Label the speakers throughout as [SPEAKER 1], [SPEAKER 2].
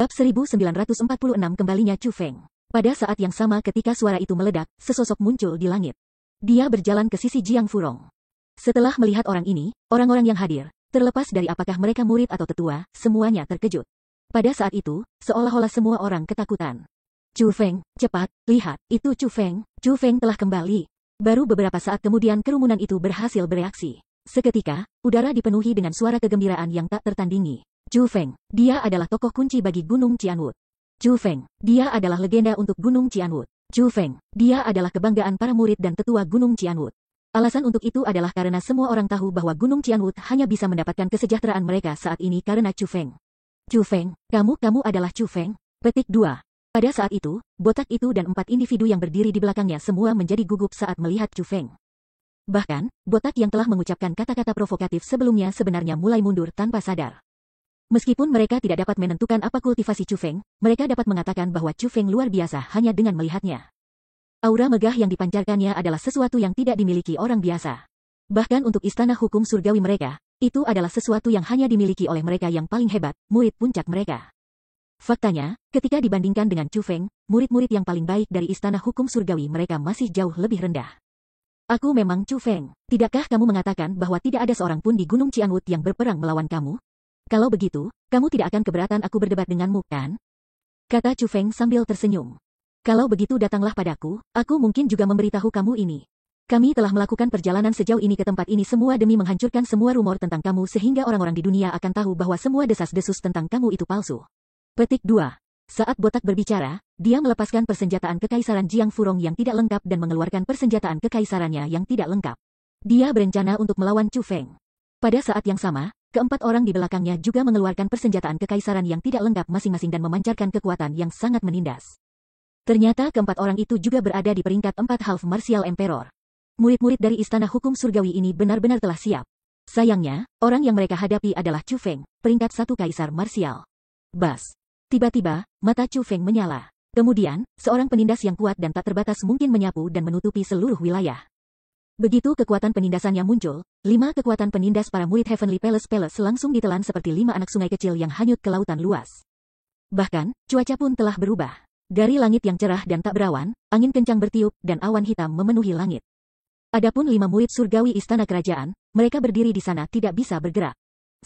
[SPEAKER 1] Bab 1946 kembalinya Chu Feng. Pada saat yang sama ketika suara itu meledak, sesosok muncul di langit. Dia berjalan ke sisi Jiang Furong. Setelah melihat orang ini, orang-orang yang hadir, terlepas dari apakah mereka murid atau tetua, semuanya terkejut. Pada saat itu, seolah-olah semua orang ketakutan. Chu Feng, cepat, lihat, itu Chu Feng. Chu Feng telah kembali. Baru beberapa saat kemudian kerumunan itu berhasil bereaksi. Seketika, udara dipenuhi dengan suara kegembiraan yang tak tertandingi. Chu Feng, dia adalah tokoh kunci bagi Gunung Qianwut. Chu Feng, dia adalah legenda untuk Gunung Qianwut. Chu Feng, dia adalah kebanggaan para murid dan tetua Gunung Qianwut. Alasan untuk itu adalah karena semua orang tahu bahwa Gunung Qianwut hanya bisa mendapatkan kesejahteraan mereka saat ini karena Chu Feng. Chu Feng, kamu adalah Chu Feng? Petik 2. Pada saat itu, botak itu dan 4 individu yang berdiri di belakangnya semua menjadi gugup saat melihat Chu Feng. Bahkan, botak yang telah mengucapkan kata-kata provokatif sebelumnya sebenarnya mulai mundur tanpa sadar. Meskipun mereka tidak dapat menentukan apa kultivasi Chu Feng, mereka dapat mengatakan bahwa Chu Feng luar biasa hanya dengan melihatnya. Aura megah yang dipancarkannya adalah sesuatu yang tidak dimiliki orang biasa. Bahkan untuk istana hukum surgawi mereka, itu adalah sesuatu yang hanya dimiliki oleh mereka yang paling hebat, murid puncak mereka. Faktanya, ketika dibandingkan dengan Chu Feng, murid-murid yang paling baik dari istana hukum surgawi mereka masih jauh lebih rendah. Aku memang Chu Feng. Tidakkah kamu mengatakan bahwa tidak ada seorang pun di Gunung Qianwut yang berperang melawan kamu? Kalau begitu, kamu tidak akan keberatan aku berdebat denganmu, kan? Kata Chu Feng sambil tersenyum. Kalau begitu datanglah padaku, aku mungkin juga memberitahu kamu ini. Kami telah melakukan perjalanan sejauh ini ke tempat ini semua demi menghancurkan semua rumor tentang kamu sehingga orang-orang di dunia akan tahu bahwa semua desas-desus tentang kamu itu palsu. Petik 2. Saat botak berbicara, dia melepaskan persenjataan kekaisaran Jiang Furong yang tidak lengkap dan mengeluarkan persenjataan kekaisarannya yang tidak lengkap. Dia berencana untuk melawan Chu Feng. Pada saat yang sama, keempat orang di belakangnya juga mengeluarkan persenjataan kekaisaran yang tidak lengkap masing-masing dan memancarkan kekuatan yang sangat menindas. Ternyata keempat orang itu juga berada di peringkat 4 Half Martial Emperor. Murid-murid dari istana hukum surgawi ini benar-benar telah siap. Sayangnya, orang yang mereka hadapi adalah Chu Feng, peringkat 1 kaisar marsial. Bas. Tiba-tiba, mata Chu Feng menyala. Kemudian, seorang penindas yang kuat dan tak terbatas mungkin menyapu dan menutupi seluruh wilayah. Begitu kekuatan penindasannya muncul, 5 kekuatan penindas para murid Heavenly Palace langsung ditelan seperti 5 anak sungai kecil yang hanyut ke lautan luas. Bahkan, cuaca pun telah berubah. Dari langit yang cerah dan tak berawan, angin kencang bertiup dan awan hitam memenuhi langit. Adapun 5 murid surgawi istana kerajaan, mereka berdiri di sana tidak bisa bergerak.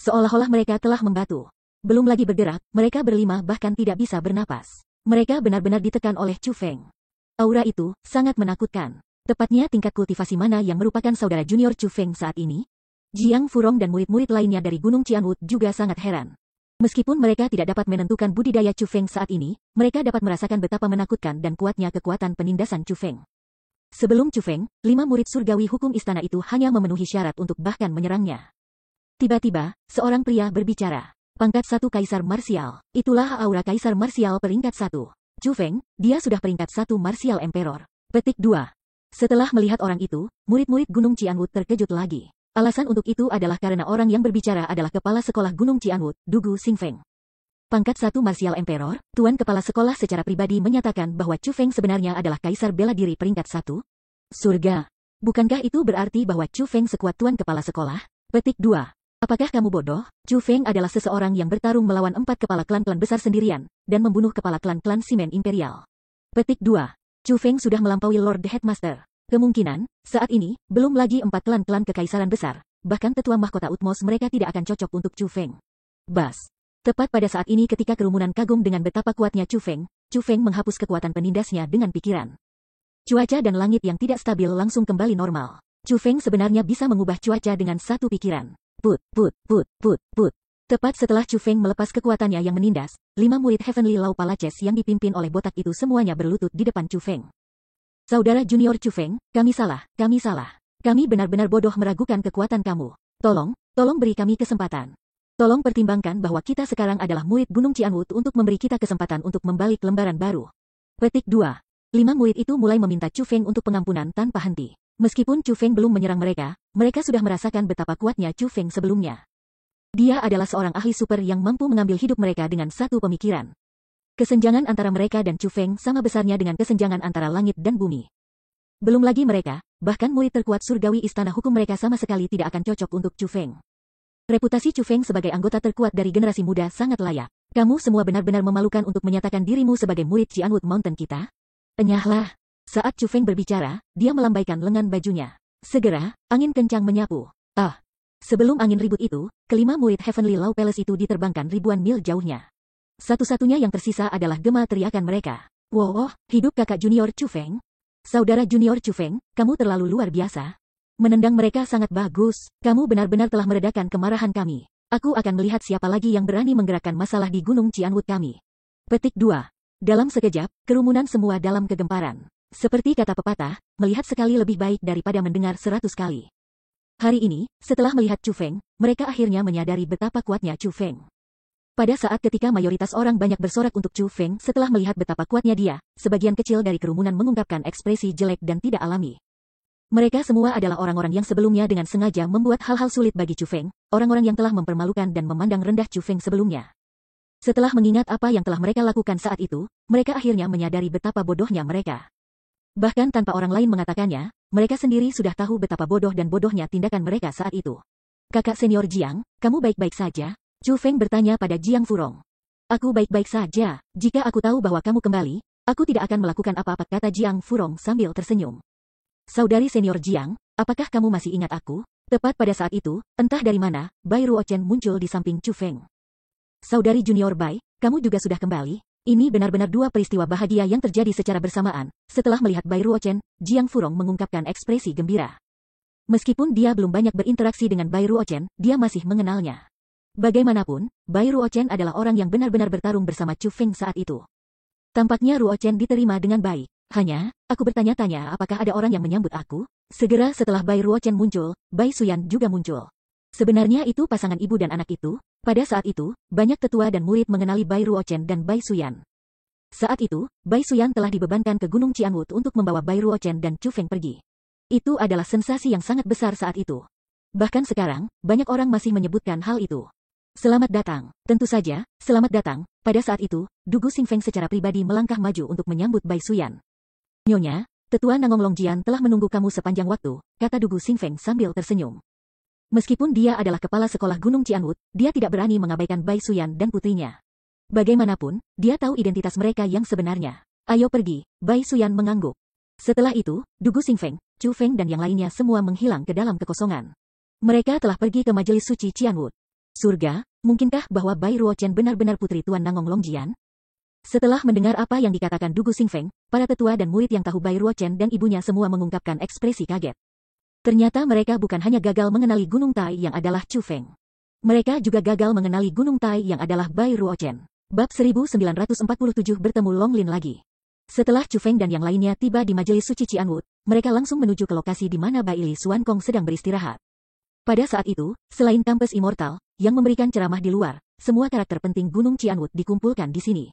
[SPEAKER 1] Seolah-olah mereka telah membatu. Belum lagi bergerak, mereka berlima bahkan tidak bisa bernapas. Mereka benar-benar ditekan oleh Chu Feng. Aura itu sangat menakutkan. Tepatnya tingkat kultivasi mana yang merupakan saudara junior Chu Feng saat ini? Jiang Furong dan murid-murid lainnya dari Gunung Qianwut juga sangat heran. Meskipun mereka tidak dapat menentukan budidaya Chu Feng saat ini, mereka dapat merasakan betapa menakutkan dan kuatnya kekuatan penindasan Chu Feng. Sebelum Chu Feng, 5 murid surgawi hukum istana itu hanya memenuhi syarat untuk bahkan menyerangnya. Tiba-tiba, seorang pria berbicara. Pangkat 1 kaisar marsial. Itulah aura kaisar marsial peringkat 1. Chu Feng, dia sudah peringkat 1 martial emperor. Petik 2. Setelah melihat orang itu, murid-murid Gunung Qianwut terkejut lagi. Alasan untuk itu adalah karena orang yang berbicara adalah kepala sekolah Gunung Qianwut, Dugu Xingfeng. Pangkat 1 martial emperor, tuan kepala sekolah secara pribadi menyatakan bahwa Chu Feng sebenarnya adalah kaisar bela diri peringkat 1. Surga. Bukankah itu berarti bahwa Chu Feng sekuat tuan kepala sekolah? Petik 2. Apakah kamu bodoh? Chu Feng adalah seseorang yang bertarung melawan 4 kepala klan-klan besar sendirian, dan membunuh kepala klan-klan Simen Imperial. Petik 2. Chu Feng sudah melampaui Lord Headmaster. Kemungkinan, saat ini, belum lagi 4 klan-klan kekaisaran besar, bahkan tetua mahkota Utmos mereka tidak akan cocok untuk Chu Feng. Bas. Tepat pada saat ini ketika kerumunan kagum dengan betapa kuatnya Chu Feng menghapus kekuatan penindasnya dengan pikiran. Cuaca dan langit yang tidak stabil langsung kembali normal. Chu Feng sebenarnya bisa mengubah cuaca dengan satu pikiran. Put. Tepat setelah Chu Feng melepas kekuatannya yang menindas, 5 murid Heavenly Law Palaces yang dipimpin oleh botak itu semuanya berlutut di depan Chu Feng. Saudara junior Chu Feng, kami salah. Kami benar-benar bodoh meragukan kekuatan kamu. Tolong beri kami kesempatan. Tolong pertimbangkan bahwa kita sekarang adalah murid Gunung Qianwut untuk memberi kita kesempatan untuk membalik lembaran baru. Petik 2. 5 murid itu mulai meminta Chu Feng untuk pengampunan tanpa henti. Meskipun Chu Feng belum menyerang mereka sudah merasakan betapa kuatnya Chu Feng sebelumnya. Dia adalah seorang ahli super yang mampu mengambil hidup mereka dengan satu pemikiran. Kesenjangan antara mereka dan Chu Feng sama besarnya dengan kesenjangan antara langit dan bumi. Belum lagi mereka bahkan murid terkuat surgawi istana hukum mereka sama sekali tidak akan cocok untuk Chu Feng. Reputasi Chu Feng sebagai anggota terkuat dari generasi muda sangat layak. Kamu semua benar-benar memalukan untuk menyatakan dirimu sebagai murid Cianwood Mountain kita? Enyahlah. Saat Chu Feng berbicara, dia melambaikan lengan bajunya. Segera, angin kencang menyapu. Sebelum angin ribut itu, kelima murid Heavenly Law Palace itu diterbangkan ribuan mil jauhnya. Satu-satunya yang tersisa adalah gema teriakan mereka. Wow, hidup kakak junior Chu Feng. Saudara junior Chu Feng, kamu terlalu luar biasa. Menendang mereka sangat bagus. Kamu benar-benar telah meredakan kemarahan kami. Aku akan melihat siapa lagi yang berani menggerakkan masalah di Gunung Cianwood kami. Petik 2. Dalam sekejap, kerumunan semua dalam kegemparan. Seperti kata pepatah, melihat sekali lebih baik daripada mendengar 100 kali. Hari ini, setelah melihat Chu Feng, mereka akhirnya menyadari betapa kuatnya Chu Feng. Pada saat ketika mayoritas orang banyak bersorak untuk Chu Feng setelah melihat betapa kuatnya dia, sebagian kecil dari kerumunan mengungkapkan ekspresi jelek dan tidak alami. Mereka semua adalah orang-orang yang sebelumnya dengan sengaja membuat hal-hal sulit bagi Chu Feng, orang-orang yang telah mempermalukan dan memandang rendah Chu Feng sebelumnya. Setelah mengingat apa yang telah mereka lakukan saat itu, mereka akhirnya menyadari betapa bodohnya mereka. Bahkan tanpa orang lain mengatakannya, mereka sendiri sudah tahu betapa bodoh dan bodohnya tindakan mereka saat itu. Kakak senior Jiang, kamu baik-baik saja? Chu Feng bertanya pada Jiang Furong. Aku baik-baik saja. Jika aku tahu bahwa kamu kembali, aku tidak akan melakukan apa-apa, kata Jiang Furong sambil tersenyum. Saudari senior Jiang, apakah kamu masih ingat aku? Tepat pada saat itu, entah dari mana, Bai Ruochen muncul di samping Chu Feng. Saudari junior Bai, kamu juga sudah kembali? Ini benar-benar dua peristiwa bahagia yang terjadi secara bersamaan. Setelah melihat Bai Ruochen, Jiang Furong mengungkapkan ekspresi gembira. Meskipun dia belum banyak berinteraksi dengan Bai Ruochen, dia masih mengenalnya. Bagaimanapun, Bai Ruochen adalah orang yang benar-benar bertarung bersama Chu Feng saat itu. Tampaknya Ruochen diterima dengan baik. Hanya, aku bertanya-tanya apakah ada orang yang menyambut aku? Segera setelah Bai Ruochen muncul, Bai Suyan juga muncul. Sebenarnya itu pasangan ibu dan anak itu. Pada saat itu, banyak tetua dan murid mengenali Bai Ruochen dan Bai Suyan. Saat itu, Bai Suyan telah dibebankan ke Gunung Cianwood untuk membawa Bai Ruochen dan Chu Feng pergi. Itu adalah sensasi yang sangat besar saat itu. Bahkan sekarang, banyak orang masih menyebutkan hal itu. Selamat datang. Tentu saja, selamat datang. Pada saat itu, Dugu Xingfeng secara pribadi melangkah maju untuk menyambut Bai Suyan. Nyonya, tetua Nangong Longjian telah menunggu kamu sepanjang waktu, kata Dugu Xingfeng sambil tersenyum. Meskipun dia adalah kepala sekolah Gunung Cianwood, dia tidak berani mengabaikan Bai Suyan dan putrinya. Bagaimanapun, dia tahu identitas mereka yang sebenarnya. Ayo pergi, Bai Suyan mengangguk. Setelah itu, Dugu Xingfeng, Chu Feng dan yang lainnya semua menghilang ke dalam kekosongan. Mereka telah pergi ke majelis suci Cianwood. Surga, mungkinkah bahwa Bai Ruochen benar-benar putri Tuan Nangong Longjian? Setelah mendengar apa yang dikatakan Dugu Xingfeng, para tetua dan murid yang tahu Bai Ruochen dan ibunya semua mengungkapkan ekspresi kaget. Ternyata mereka bukan hanya gagal mengenali Gunung Tai yang adalah Chu Feng. Mereka juga gagal mengenali Gunung Tai yang adalah Bai Ruochen. Bab 1947 bertemu Long Lin lagi. Setelah Chu Feng dan yang lainnya tiba di majelis suci Cianwood, mereka langsung menuju ke lokasi di mana Bai Li Xuankong sedang beristirahat. Pada saat itu, selain kampus Immortal, yang memberikan ceramah di luar, semua karakter penting Gunung Cianwood dikumpulkan di sini.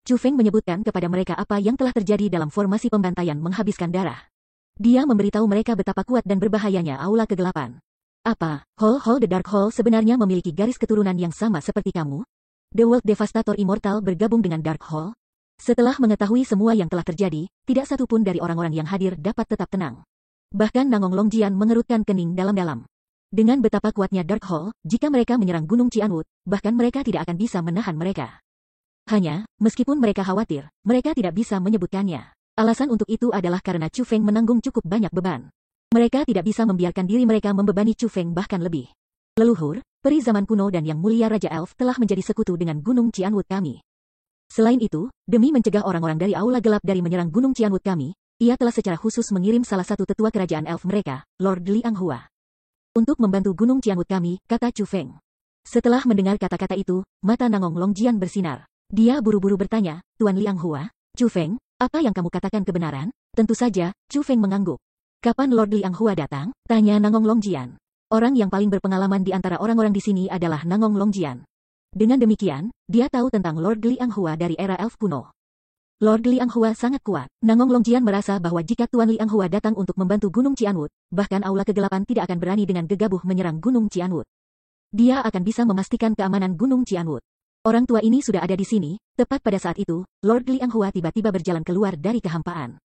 [SPEAKER 1] Chu Feng menyebutkan kepada mereka apa yang telah terjadi dalam formasi pembantaian menghabiskan darah. Dia memberitahu mereka betapa kuat dan berbahayanya aula kegelapan. Apa, Hall the Dark Hall sebenarnya memiliki garis keturunan yang sama seperti kamu? The World Devastator Immortal bergabung dengan Dark Hall? Setelah mengetahui semua yang telah terjadi, tidak satu pun dari orang-orang yang hadir dapat tetap tenang. Bahkan Nangong Longjian mengerutkan kening dalam-dalam. Dengan betapa kuatnya Dark Hall, jika mereka menyerang Gunung Cianwood, bahkan mereka tidak akan bisa menahan mereka. Hanya, meskipun mereka khawatir, mereka tidak bisa menyebutkannya. Alasan untuk itu adalah karena Chu Feng menanggung cukup banyak beban. Mereka tidak bisa membiarkan diri mereka membebani Chu Feng bahkan lebih. Leluhur, peri zaman kuno dan yang mulia Raja Elf telah menjadi sekutu dengan Gunung Cianwood kami. Selain itu, demi mencegah orang-orang dari Aula Gelap dari menyerang Gunung Cianwood kami, ia telah secara khusus mengirim salah satu tetua kerajaan Elf mereka, Lord Liang Hua. Untuk membantu Gunung Cianwood kami, kata Chu Feng. Setelah mendengar kata-kata itu, mata Nangong Longjian bersinar. Dia buru-buru bertanya, Tuan Liang Hua, Chu Feng, apa yang kamu katakan kebenaran? Tentu saja, Chu Feng mengangguk. Kapan Lord Liang Hua datang? Tanya Nangong Longjian. Orang yang paling berpengalaman di antara orang-orang di sini adalah Nangong Longjian. Dengan demikian, dia tahu tentang Lord Liang Hua dari era elf kuno. Lord Liang Hua sangat kuat. Nangong Longjian merasa bahwa jika Tuan Liang Hua datang untuk membantu Gunung Cianwood, bahkan Aula Kegelapan tidak akan berani dengan gegabah menyerang Gunung Cianwood. Dia akan bisa memastikan keamanan Gunung Cianwood. Orang tua ini sudah ada di sini, tepat pada saat itu, Lord Liang Hua tiba-tiba berjalan keluar dari kehampaan.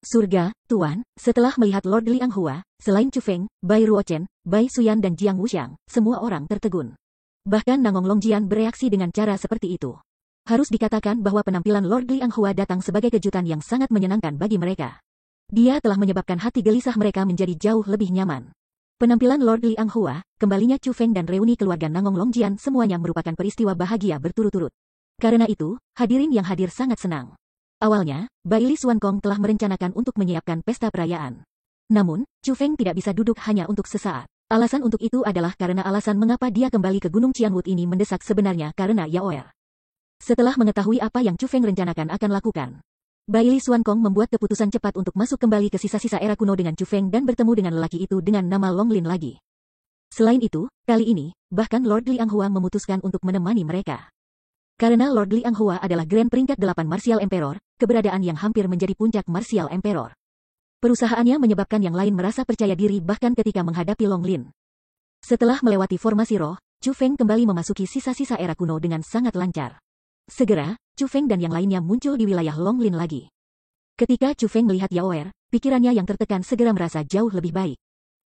[SPEAKER 1] Surga, Tuan, setelah melihat Lord Liang Hua, selain Chu Feng, Bai Ruochen, Bai Suyan dan Jiang Wuxiang, semua orang tertegun. Bahkan Nangong Longjian bereaksi dengan cara seperti itu. Harus dikatakan bahwa penampilan Lord Liang Hua datang sebagai kejutan yang sangat menyenangkan bagi mereka. Dia telah menyebabkan hati gelisah mereka menjadi jauh lebih nyaman. Penampilan Lord Liang Hua, kembalinya Chu Feng dan reuni keluarga Nangong Longjian semuanya merupakan peristiwa bahagia berturut-turut. Karena itu, hadirin yang hadir sangat senang. Awalnya, Bai Li Xuankong telah merencanakan untuk menyiapkan pesta perayaan. Namun, Chu Feng tidak bisa duduk hanya untuk sesaat. Alasan untuk itu adalah karena alasan mengapa dia kembali ke Gunung Qianwood ini mendesak sebenarnya karena Yaoer. Setelah mengetahui apa yang Chu Feng rencanakan akan lakukan, Bai Li Xuankong membuat keputusan cepat untuk masuk kembali ke sisa-sisa era kuno dengan Chu Feng dan bertemu dengan lelaki itu dengan nama Long Lin lagi. Selain itu, kali ini, bahkan Lord Liang Hua memutuskan untuk menemani mereka. Karena Lord Liang Hua adalah Grand peringkat 8 Martial Emperor, keberadaan yang hampir menjadi puncak Martial Emperor. Perusahaannya menyebabkan yang lain merasa percaya diri bahkan ketika menghadapi Long Lin. Setelah melewati formasi roh, Chu Feng kembali memasuki sisa-sisa era kuno dengan sangat lancar. Segera, Chu Feng dan yang lainnya muncul di wilayah Long Lin lagi. Ketika Chu Feng melihat Yaoer, pikirannya yang tertekan segera merasa jauh lebih baik.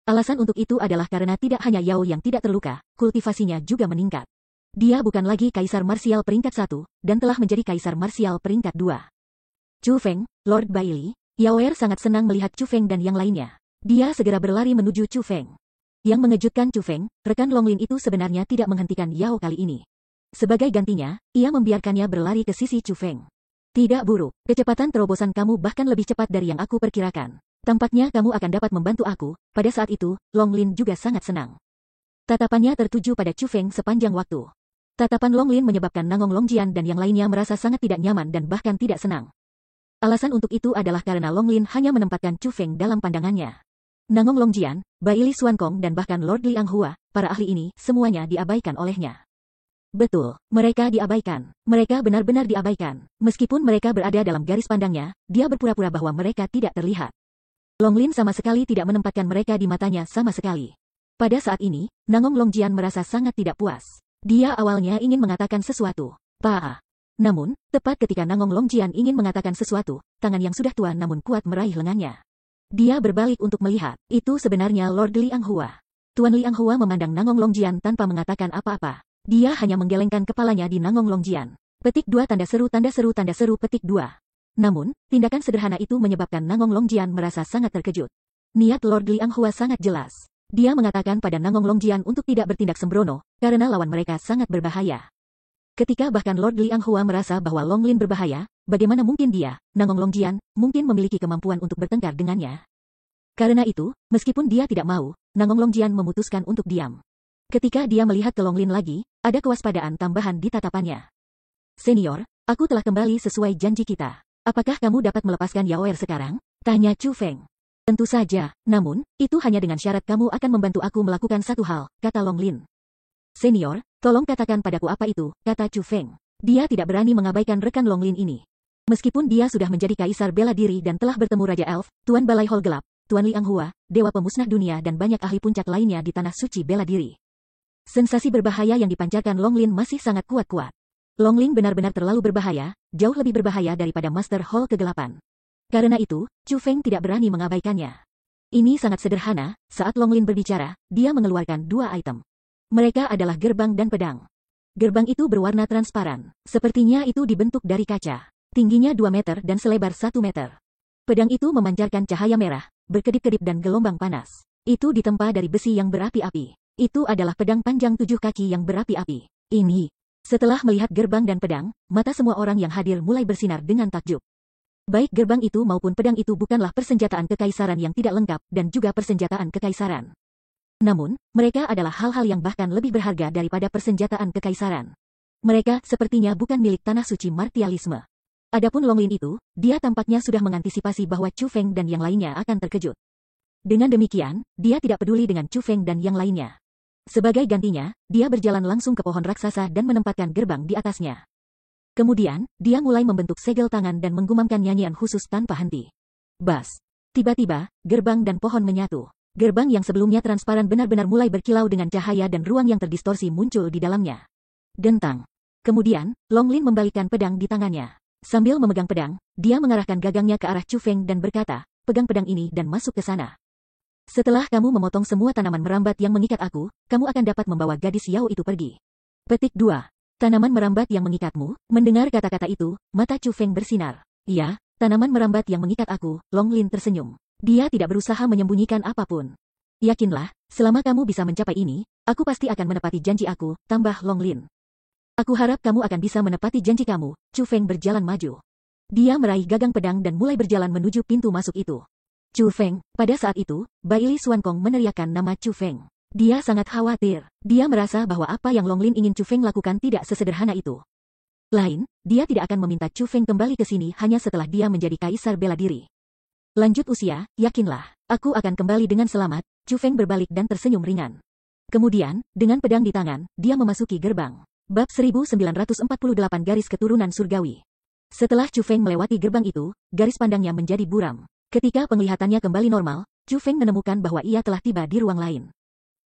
[SPEAKER 1] Alasan untuk itu adalah karena tidak hanya Yao yang tidak terluka, kultivasinya juga meningkat. Dia bukan lagi Kaisar Marsial peringkat 1, dan telah menjadi Kaisar Marsial peringkat 2. Chu Feng, Lord Bai Li, Yaoer sangat senang melihat Chu Feng dan yang lainnya. Dia segera berlari menuju Chu Feng. Yang mengejutkan Chu Feng, rekan Long Lin itu sebenarnya tidak menghentikan Yao kali ini. Sebagai gantinya, ia membiarkannya berlari ke sisi Chu Feng. Tidak buruk, kecepatan terobosan kamu bahkan lebih cepat dari yang aku perkirakan. Tampaknya kamu akan dapat membantu aku. Pada saat itu, Long Lin juga sangat senang. Tatapannya tertuju pada Chu Feng sepanjang waktu. Tatapan Long Lin menyebabkan Nangong Longjian dan yang lainnya merasa sangat tidak nyaman dan bahkan tidak senang. Alasan untuk itu adalah karena Long Lin hanya menempatkan Chu Feng dalam pandangannya. Nangong Longjian, Bai Li Xuankong dan bahkan Lord Liang Hua, para ahli ini, semuanya diabaikan olehnya. Betul, mereka diabaikan. Mereka benar-benar diabaikan. Meskipun mereka berada dalam garis pandangnya, dia berpura-pura bahwa mereka tidak terlihat. Long Lin sama sekali tidak menempatkan mereka di matanya sama sekali. Pada saat ini, Nangong Longjian merasa sangat tidak puas. Dia awalnya ingin mengatakan sesuatu. Namun, tepat ketika Nangong Longjian ingin mengatakan sesuatu, tangan yang sudah tua namun kuat meraih lengannya. Dia berbalik untuk melihat. Itu sebenarnya Lord Liang Hua. Tuan Liang Hua memandang Nangong Longjian tanpa mengatakan apa-apa. Dia hanya menggelengkan kepalanya di Nangong Longjian. Petik 2 tanda seru tanda seru tanda seru petik 2. Namun, tindakan sederhana itu menyebabkan Nangong Longjian merasa sangat terkejut. Niat Lord Liang Hua sangat jelas. Dia mengatakan pada Nangong Longjian untuk tidak bertindak sembrono, karena lawan mereka sangat berbahaya. Ketika bahkan Lord Liang Hua merasa bahwa Long Lin berbahaya, bagaimana mungkin dia, Nangong Longjian, mungkin memiliki kemampuan untuk bertengkar dengannya. Karena itu, meskipun dia tidak mau, Nangong Longjian memutuskan untuk diam. Ketika dia melihat ke Long Lin lagi, ada kewaspadaan tambahan di tatapannya. Senior, aku telah kembali sesuai janji kita. Apakah kamu dapat melepaskan Yaoer sekarang? Tanya Chu Feng. Tentu saja, namun, itu hanya dengan syarat kamu akan membantu aku melakukan satu hal, kata Long Lin. Senior, tolong katakan padaku apa itu, kata Chu Feng. Dia tidak berani mengabaikan rekan Long Lin ini. Meskipun dia sudah menjadi kaisar bela diri dan telah bertemu Raja Elf, Tuan Balai Hall Gelap, Tuan Liang Hua, Dewa Pemusnah Dunia dan banyak ahli puncak lainnya di Tanah Suci bela diri. Sensasi berbahaya yang dipancarkan Long Lin masih sangat kuat-kuat. Long Lin benar-benar terlalu berbahaya, jauh lebih berbahaya daripada Master Hall Kegelapan. Karena itu, Chu Feng tidak berani mengabaikannya. Ini sangat sederhana, saat Long Lin berbicara, dia mengeluarkan 2 item. Mereka adalah gerbang dan pedang. Gerbang itu berwarna transparan, sepertinya itu dibentuk dari kaca. Tingginya 2 meter dan selebar 1 meter. Pedang itu memancarkan cahaya merah, berkedip-kedip dan gelombang panas. Itu ditempa dari besi yang berapi-api. Itu adalah pedang panjang 7 kaki yang berapi-api. Ini. Setelah melihat gerbang dan pedang, mata semua orang yang hadir mulai bersinar dengan takjub. Baik gerbang itu maupun pedang itu bukanlah persenjataan kekaisaran yang tidak lengkap dan juga persenjataan kekaisaran. Namun, mereka adalah hal-hal yang bahkan lebih berharga daripada persenjataan kekaisaran. Mereka sepertinya bukan milik tanah suci martialisme. Adapun Long Lin itu, dia tampaknya sudah mengantisipasi bahwa Chu Feng dan yang lainnya akan terkejut. Dengan demikian, dia tidak peduli dengan Chu Feng dan yang lainnya. Sebagai gantinya, dia berjalan langsung ke pohon raksasa dan menempatkan gerbang di atasnya. Kemudian, dia mulai membentuk segel tangan dan menggumamkan nyanyian khusus tanpa henti. Bas. Tiba-tiba, gerbang dan pohon menyatu. Gerbang yang sebelumnya transparan benar-benar mulai berkilau dengan cahaya dan ruang yang terdistorsi muncul di dalamnya. Dentang. Kemudian, Long Lin membalikkan pedang di tangannya. Sambil memegang pedang, dia mengarahkan gagangnya ke arah Chu Feng dan berkata, pegang pedang ini dan masuk ke sana. Setelah kamu memotong semua tanaman merambat yang mengikat aku, kamu akan dapat membawa gadis Yao itu pergi. Petik 2. Tanaman merambat yang mengikatmu. Mendengar kata-kata itu, mata Chu Feng bersinar. Iya, tanaman merambat yang mengikat aku. Long Lin tersenyum. Dia tidak berusaha menyembunyikan apapun. Yakinlah, selama kamu bisa mencapai ini, aku pasti akan menepati janji aku, tambah Long Lin. Aku harap kamu akan bisa menepati janji kamu. Chu Feng berjalan maju. Dia meraih gagang pedang dan mulai berjalan menuju pintu masuk itu. Chu Feng, pada saat itu, Baili Xuankong meneriakkan nama Chu Feng. Dia sangat khawatir. Dia merasa bahwa apa yang Long Lin ingin Chu Feng lakukan tidak sesederhana itu. Dia tidak akan meminta Chu Feng kembali ke sini hanya setelah dia menjadi kaisar bela diri. Lanjut usia, yakinlah, aku akan kembali dengan selamat. Chu Feng berbalik dan tersenyum ringan. Kemudian, dengan pedang di tangan, dia memasuki gerbang. Bab 1948 Garis Keturunan Surgawi. Setelah Chu Feng melewati gerbang itu, garis pandangnya menjadi buram. Ketika penglihatannya kembali normal, Chu Feng menemukan bahwa ia telah tiba di ruang lain.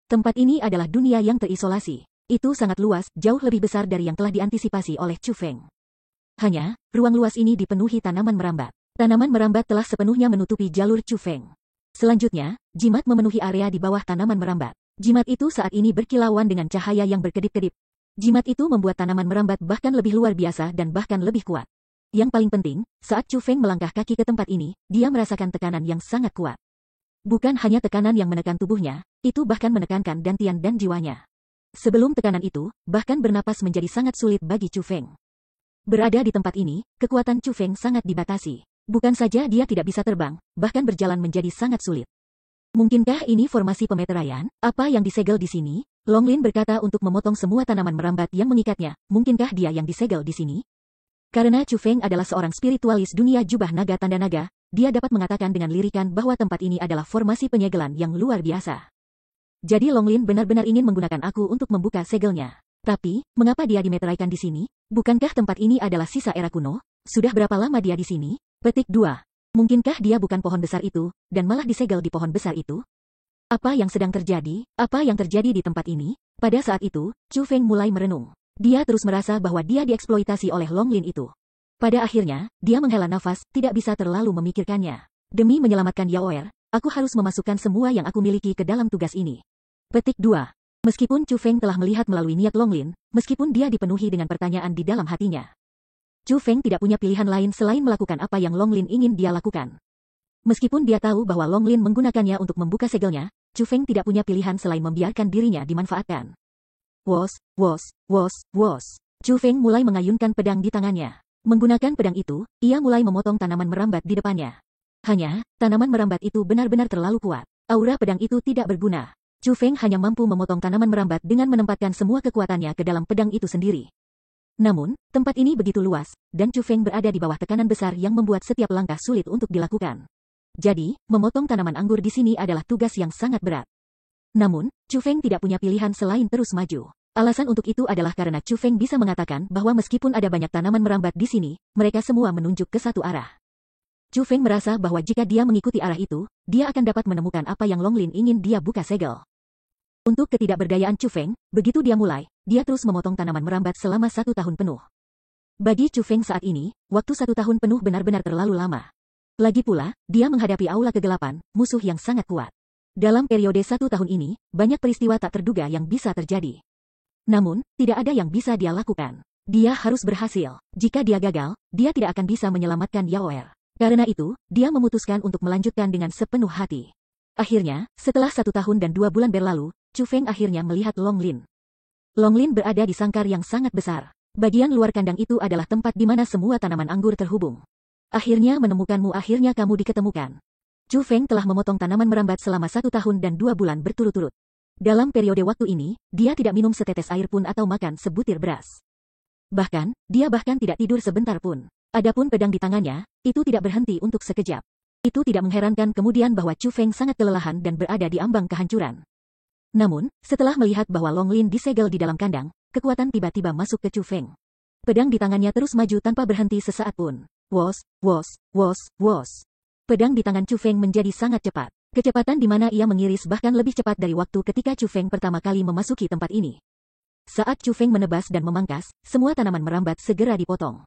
[SPEAKER 1] Tempat ini adalah dunia yang terisolasi. Itu sangat luas, jauh lebih besar dari yang telah diantisipasi oleh Chu Feng. Hanya, ruang luas ini dipenuhi tanaman merambat. Tanaman merambat telah sepenuhnya menutupi jalur Chu Feng. Selanjutnya, jimat memenuhi area di bawah tanaman merambat. Jimat itu saat ini berkilauan dengan cahaya yang berkedip-kedip. Jimat itu membuat tanaman merambat bahkan lebih luar biasa dan bahkan lebih kuat. Yang paling penting, saat Chu Feng melangkah kaki ke tempat ini, dia merasakan tekanan yang sangat kuat. Bukan hanya tekanan yang menekan tubuhnya, itu bahkan menekankan dantian dan jiwanya. Sebelum tekanan itu, bahkan bernapas menjadi sangat sulit bagi Chu Feng. Berada di tempat ini, kekuatan Chu Feng sangat dibatasi. Bukan saja dia tidak bisa terbang, bahkan berjalan menjadi sangat sulit. Mungkinkah ini formasi pemeteraian? Apa yang disegel di sini? Long Lin berkata untuk memotong semua tanaman merambat yang mengikatnya. Mungkinkah dia yang disegel di sini? Karena Chu Feng adalah seorang spiritualis dunia jubah naga tanda naga, dia dapat mengatakan dengan lirikan bahwa tempat ini adalah formasi penyegelan yang luar biasa. Jadi Long Lin benar-benar ingin menggunakan aku untuk membuka segelnya. Tapi, mengapa dia dimeteraikan di sini? Bukankah tempat ini adalah sisa era kuno? Sudah berapa lama dia di sini? Petik 2. Mungkinkah dia bukan pohon besar itu, dan malah disegel di pohon besar itu? Apa yang sedang terjadi? Apa yang terjadi di tempat ini? Pada saat itu, Chu Feng mulai merenung. Dia terus merasa bahwa dia dieksploitasi oleh Long Lin itu. Pada akhirnya, dia menghela nafas, tidak bisa terlalu memikirkannya. Demi menyelamatkan Yaoer, aku harus memasukkan semua yang aku miliki ke dalam tugas ini. Petik 2. Meskipun Chu Feng telah melihat melalui niat Long Lin, meskipun dia dipenuhi dengan pertanyaan di dalam hatinya, Chu Feng tidak punya pilihan lain selain melakukan apa yang Long Lin ingin dia lakukan. Meskipun dia tahu bahwa Long Lin menggunakannya untuk membuka segelnya, Chu Feng tidak punya pilihan selain membiarkan dirinya dimanfaatkan. Wos, wos, wos, wos. Chu Feng mulai mengayunkan pedang di tangannya. Menggunakan pedang itu, ia mulai memotong tanaman merambat di depannya. Hanya, tanaman merambat itu benar-benar terlalu kuat. Aura pedang itu tidak berguna. Chu Feng hanya mampu memotong tanaman merambat dengan menempatkan semua kekuatannya ke dalam pedang itu sendiri. Namun, tempat ini begitu luas, dan Chu Feng berada di bawah tekanan besar yang membuat setiap langkah sulit untuk dilakukan. Jadi, memotong tanaman anggur di sini adalah tugas yang sangat berat. Namun, Chu Feng tidak punya pilihan selain terus maju. Alasan untuk itu adalah karena Chu Feng bisa mengatakan bahwa meskipun ada banyak tanaman merambat di sini, mereka semua menunjuk ke satu arah. Chu Feng merasa bahwa jika dia mengikuti arah itu, dia akan dapat menemukan apa yang Long Lin ingin dia buka segel. Untuk ketidakberdayaan Chu Feng, begitu dia mulai, dia terus memotong tanaman merambat selama 1 tahun penuh. Bagi Chu Feng saat ini, waktu 1 tahun penuh benar-benar terlalu lama. Lagi pula, dia menghadapi aula kegelapan, musuh yang sangat kuat. Dalam periode 1 tahun ini, banyak peristiwa tak terduga yang bisa terjadi. Namun, tidak ada yang bisa dia lakukan. Dia harus berhasil. Jika dia gagal, dia tidak akan bisa menyelamatkan Yaoer. Karena itu, dia memutuskan untuk melanjutkan dengan sepenuh hati. Akhirnya, setelah 1 tahun dan 2 bulan berlalu, Chu Feng akhirnya melihat Long Lin. Long Lin berada di sangkar yang sangat besar. Bagian luar kandang itu adalah tempat di mana semua tanaman anggur terhubung. Akhirnya menemukanmu, akhirnya kamu diketemukan. Chu Feng telah memotong tanaman merambat selama 1 tahun dan 2 bulan berturut-turut. Dalam periode waktu ini, dia tidak minum setetes air pun atau makan sebutir beras. Bahkan, dia bahkan tidak tidur sebentar pun. Adapun pedang di tangannya, itu tidak berhenti untuk sekejap. Itu tidak mengherankan kemudian bahwa Chu Feng sangat kelelahan dan berada di ambang kehancuran. Namun, setelah melihat bahwa Long Lin disegel di dalam kandang, kekuatan tiba-tiba masuk ke Chu Feng. Pedang di tangannya terus maju tanpa berhenti sesaat pun. Wos, wos, wos, wos. Pedang di tangan Chu Feng menjadi sangat cepat. Kecepatan di mana ia mengiris bahkan lebih cepat dari waktu ketika Chu Feng pertama kali memasuki tempat ini. Saat Chu Feng menebas dan memangkas, semua tanaman merambat segera dipotong.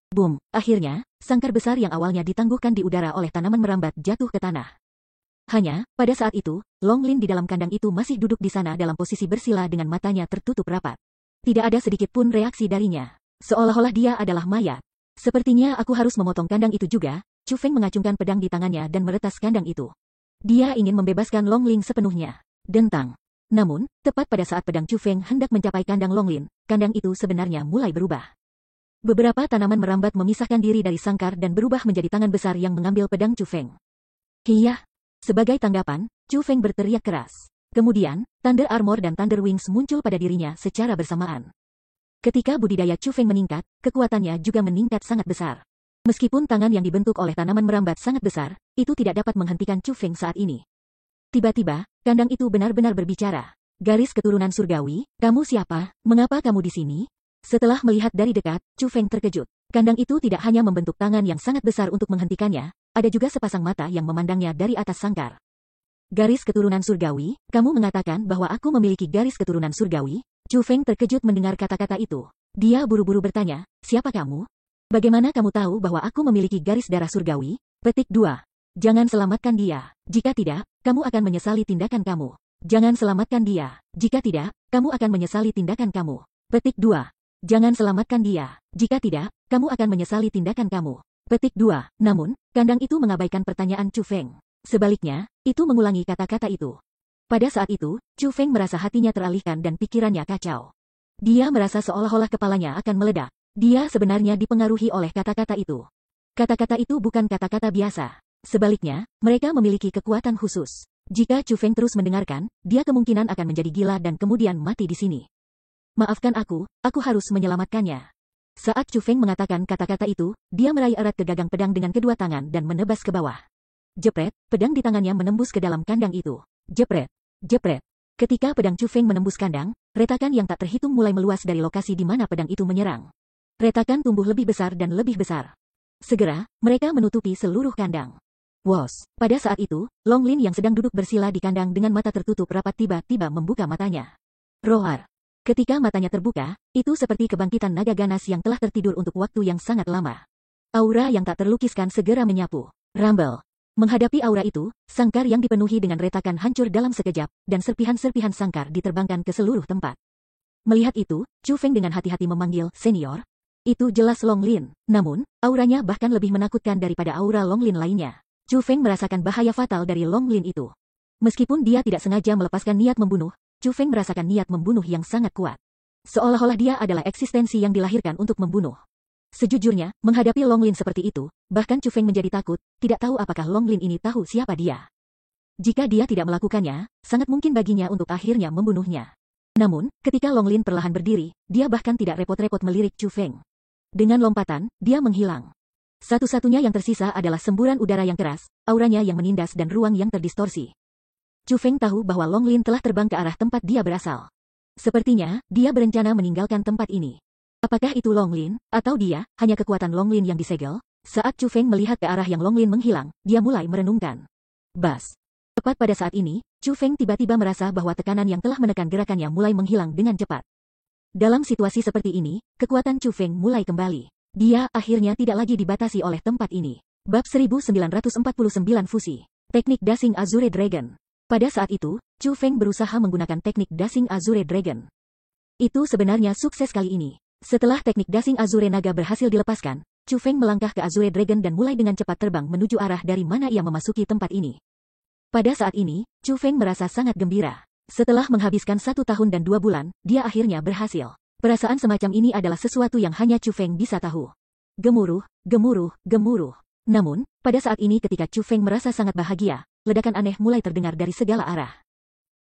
[SPEAKER 1] Boom! Akhirnya, sangkar besar yang awalnya ditangguhkan di udara oleh tanaman merambat jatuh ke tanah. Hanya, pada saat itu, Long Lin di dalam kandang itu masih duduk di sana dalam posisi bersila dengan matanya tertutup rapat. Tidak ada sedikit pun reaksi darinya. Seolah-olah dia adalah mayat. Sepertinya aku harus memotong kandang itu juga. Chu Feng mengacungkan pedang di tangannya dan meretas kandang itu. Dia ingin membebaskan Long Lin sepenuhnya. Dentang. Namun, tepat pada saat pedang Chu Feng hendak mencapai kandang Long Lin, kandang itu sebenarnya mulai berubah. Beberapa tanaman merambat memisahkan diri dari sangkar dan berubah menjadi tangan besar yang mengambil pedang Chu Feng. Hiyah! Sebagai tanggapan, Chu Feng berteriak keras. Kemudian, Thunder Armor dan Thunder Wings muncul pada dirinya secara bersamaan. Ketika budidaya Chu Feng meningkat, kekuatannya juga meningkat sangat besar. Meskipun tangan yang dibentuk oleh tanaman merambat sangat besar, itu tidak dapat menghentikan Chu Feng saat ini. Tiba-tiba, kandang itu benar-benar berbicara. Garis keturunan surgawi, kamu siapa? Mengapa kamu di sini? Setelah melihat dari dekat, Chu Feng terkejut. Kandang itu tidak hanya membentuk tangan yang sangat besar untuk menghentikannya, ada juga sepasang mata yang memandangnya dari atas sangkar. Garis keturunan surgawi, kamu mengatakan bahwa aku memiliki garis keturunan surgawi? Chu Feng terkejut mendengar kata-kata itu. Dia buru-buru bertanya, siapa kamu? Bagaimana kamu tahu bahwa aku memiliki garis darah surgawi? Petik 2. Jangan selamatkan dia. Jika tidak, kamu akan menyesali tindakan kamu. Jangan selamatkan dia. Jika tidak, kamu akan menyesali tindakan kamu. Petik 2. Jangan selamatkan dia. Jika tidak, kamu akan menyesali tindakan kamu. Petik 2. Namun, kandang itu mengabaikan pertanyaan Chu Feng. Sebaliknya, itu mengulangi kata-kata itu. Pada saat itu, Chu Feng merasa hatinya teralihkan dan pikirannya kacau. Dia merasa seolah-olah kepalanya akan meledak. Dia sebenarnya dipengaruhi oleh kata-kata itu. Kata-kata itu bukan kata-kata biasa. Sebaliknya, mereka memiliki kekuatan khusus. Jika Chu Feng terus mendengarkan, dia kemungkinan akan menjadi gila dan kemudian mati di sini. Maafkan aku harus menyelamatkannya. Saat Chu Feng mengatakan kata-kata itu, dia meraih erat ke gagang pedang dengan kedua tangan dan menebas ke bawah. Jepret, pedang di tangannya menembus ke dalam kandang itu. Jepret, jepret. Ketika pedang Chu Feng menembus kandang, retakan yang tak terhitung mulai meluas dari lokasi di mana pedang itu menyerang. Retakan tumbuh lebih besar dan lebih besar. Segera, mereka menutupi seluruh kandang. Wos, pada saat itu, Long Lin yang sedang duduk bersila di kandang dengan mata tertutup rapat tiba-tiba membuka matanya. Roar. Ketika matanya terbuka, itu seperti kebangkitan naga ganas yang telah tertidur untuk waktu yang sangat lama. Aura yang tak terlukiskan segera menyapu. Rumble. Menghadapi aura itu, sangkar yang dipenuhi dengan retakan hancur dalam sekejap, dan serpihan-serpihan sangkar diterbangkan ke seluruh tempat. Melihat itu, Chu Feng dengan hati-hati memanggil, "Senior." Itu jelas Long Lin, namun, auranya bahkan lebih menakutkan daripada aura Long Lin lainnya. Chu Feng merasakan bahaya fatal dari Long Lin itu. Meskipun dia tidak sengaja melepaskan niat membunuh, Chu Feng merasakan niat membunuh yang sangat kuat. Seolah-olah dia adalah eksistensi yang dilahirkan untuk membunuh. Sejujurnya, menghadapi Long Lin seperti itu, bahkan Chu Feng menjadi takut, tidak tahu apakah Long Lin ini tahu siapa dia. Jika dia tidak melakukannya, sangat mungkin baginya untuk akhirnya membunuhnya. Namun, ketika Long Lin perlahan berdiri, dia bahkan tidak repot-repot melirik Chu Feng. Dengan lompatan, dia menghilang. Satu-satunya yang tersisa adalah semburan udara yang keras, auranya yang menindas dan ruang yang terdistorsi. Chu Feng tahu bahwa Long Lin telah terbang ke arah tempat dia berasal. Sepertinya, dia berencana meninggalkan tempat ini. Apakah itu Long Lin, atau dia, hanya kekuatan Long Lin yang disegel? Saat Chu Feng melihat ke arah yang Long Lin menghilang, dia mulai merenungkan. Bas. Tepat pada saat ini, Chu Feng tiba-tiba merasa bahwa tekanan yang telah menekan gerakannya mulai menghilang dengan cepat. Dalam situasi seperti ini, kekuatan Chu Feng mulai kembali. Dia akhirnya tidak lagi dibatasi oleh tempat ini. Bab 1949 Fusi. Teknik Dashing Azure Dragon. Pada saat itu, Chu Feng berusaha menggunakan teknik Dashing Azure Dragon. Itu sebenarnya sukses kali ini. Setelah teknik Dashing Azure Naga berhasil dilepaskan, Chu Feng melangkah ke Azure Dragon dan mulai dengan cepat terbang menuju arah dari mana ia memasuki tempat ini. Pada saat ini, Chu Feng merasa sangat gembira. Setelah menghabiskan 1 tahun dan 2 bulan, dia akhirnya berhasil. Perasaan semacam ini adalah sesuatu yang hanya Chu Feng bisa tahu. Gemuruh, gemuruh, gemuruh. Namun, pada saat ini ketika Chu Feng merasa sangat bahagia, ledakan aneh mulai terdengar dari segala arah.